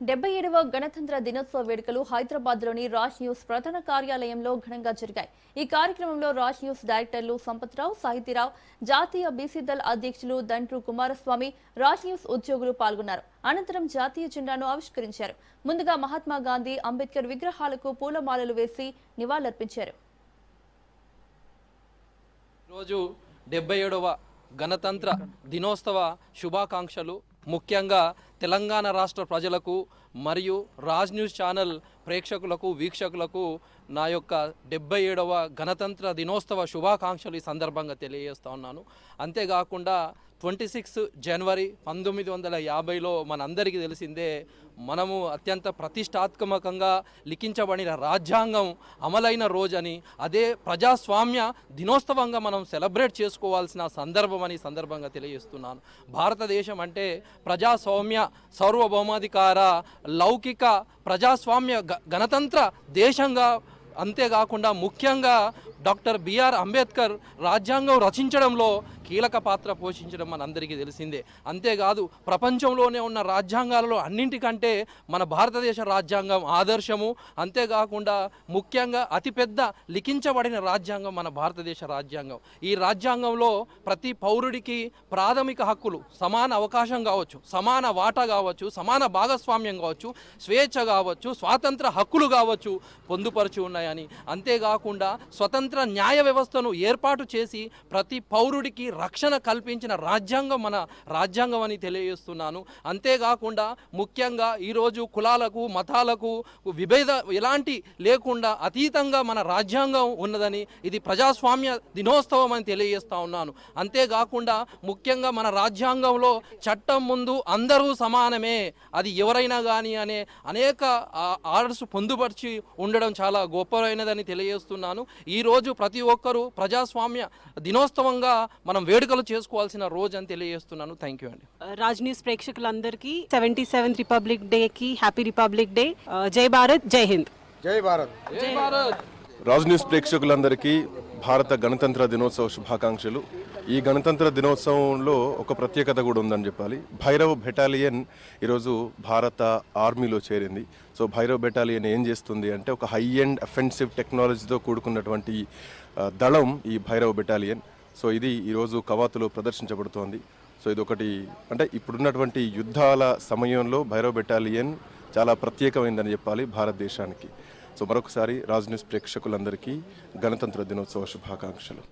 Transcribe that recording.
77వ గణతంత్ర దినోత్సవ వేడుకలు హైదరాబాద్లోని రాజ్ న్యూస్ ప్రధాన కార్యాలయంలో ఘనంగా జరిగాయి. ఈ కార్యక్రమంలో రాజ్ న్యూస్ డైరెక్టర్లు సంపత్రావు, సాహితీరావు, జాతీయ బీసీ దళ్ అధ్యక్షులు దండ్రు కుమారస్వామి, రాజ్ న్యూస్ ఉద్యోగులు పాల్గొన్నారు. అనంతరం జాతీయ జెండాను ఆవిష్కరించారు. ముందుగా మహాత్మా గాంధీ, అంబేద్కర్ విగ్రహాలకు పూలమాలలు వేసి నివాళులర్పించారు. రోజు 77వ గణతంత్ర దినోత్సవ శుభాకాంక్షలు. ముఖ్యంగా తెలంగాణ రాష్ట్ర ప్రజలకు మరియు రాజ్ న్యూస్ ఛానల్ ప్రేక్షకులకు, వీక్షకులకు నా యొక్క 77వ గణతంత్ర దినోత్సవ శుభాకాంక్షలు ఈ సందర్భంగా తెలియజేస్తూ ఉన్నాను. అంతేకాకుండా 26 జనవరి 1950లో మనందరికీ తెలిసిందే, మనము అత్యంత ప్రతిష్టాత్మకంగా లిఖించబడిన రాజ్యాంగం అమలైన రోజని, అదే ప్రజాస్వామ్య దినోత్సవంగా మనం సెలబ్రేట్ చేసుకోవాల్సిన సందర్భం అని సందర్భంగా తెలియజేస్తున్నాను. భారతదేశం అంటే ప్రజాస్వామ్య, సార్వభౌమాధికార, లౌకిక ప్రజాస్వామ్య గణతంత్ర దేశంగా, అంతేకాకుండా ముఖ్యంగా డాక్టర్ బిఆర్ అంబేద్కర్ రాజ్యాంగం రచించడంలో కీలక పాత్ర పోషించడం మనందరికీ తెలిసిందే. అంతేకాదు, ప్రపంచంలోనే ఉన్న రాజ్యాంగాలలో అన్నింటికంటే మన భారతదేశ రాజ్యాంగం ఆదర్శము. అంతేకాకుండా ముఖ్యంగా అతిపెద్ద లిఖించబడిన రాజ్యాంగం మన భారతదేశ రాజ్యాంగం. ఈ రాజ్యాంగంలో ప్రతి పౌరుడికి ప్రాథమిక హక్కులు, సమాన అవకాశం కావచ్చు, సమాన వాటా కావచ్చు, సమాన భాగస్వామ్యం కావచ్చు, స్వేచ్ఛ కావచ్చు, స్వాతంత్ర హక్కులు కావచ్చు పొందుపరిచి ఉన్నాయని, అంతేకాకుండా స్వతంత్ర న్యాయ వ్యవస్థను ఏర్పాటు చేసి ప్రతి పౌరుడికి రక్షణ కల్పించిన రాజ్యాంగం మన రాజ్యాంగం అని తెలియజేస్తున్నాను. అంతేకాకుండా ముఖ్యంగా ఈరోజు కులాలకు, మతాలకు విభేద ఎలాంటి లేకుండా అతీతంగా మన రాజ్యాంగం ఉన్నదని, ఇది ప్రజాస్వామ్య దినోత్సవం అని తెలియజేస్తూ ఉన్నాను. అంతేకాకుండా ముఖ్యంగా మన రాజ్యాంగంలో చట్టం ముందు అందరూ సమానమే, అది ఎవరైనా కానీ అనే అనేక ఆర్డర్స్ పొందుపరిచి ఉండడం చాలా గొప్పమైనదని తెలియజేస్తున్నాను. ఈరోజు ప్రతి ఒక్కరూ ప్రజాస్వామ్య దినోత్సవంగా మనం వేడుకలు చేసుకోవాల్సిన రోజు అని తెలియజేస్తున్నాను. థ్యాంక్ యూ అండి. రాజ్ న్యూస్ ప్రేక్షకులందరికీ 77th రిపబ్లిక్ డే కి హ్యాపీ రిపబ్లిక్ డే. జై భారత్, జై హింద్. జై భారత్, జై భారత్. రాజ్ న్యూస్ ప్రేక్షకులందరికీ భారత గణతంత్ర దినోత్సవ శుభాకాంక్షలు. ఈ గణతంత్ర దినోత్సవంలో ఒక ప్రత్యేకత కూడా ఉందని చెప్పాలి. భైరవ్ బెటాలియన్ ఈరోజు భారత ఆర్మీలో చేరింది. సో భైరవ్ బెటాలియన్ ఏం చేస్తుంది అంటే, ఒక హై ఎండ్ అఫెన్సివ్ టెక్నాలజీతో కూడుకున్నటువంటి దళం ఈ భైరవ్ బెటాలియన్. సో ఇది ఈరోజు కవాతులో ప్రదర్శించబడుతోంది. సో ఇది ఒకటి, అంటే ఇప్పుడున్నటువంటి యుద్ధాల సమయంలో భైరవ్ బెటాలియన్ చాలా ప్రత్యేకమైందని చెప్పాలి భారతదేశానికి. సో మరొకసారి రాజ్ న్యూస్ ప్రేక్షకులందరికీ గణతంత్ర దినోత్సవ శుభాకాంక్షలు.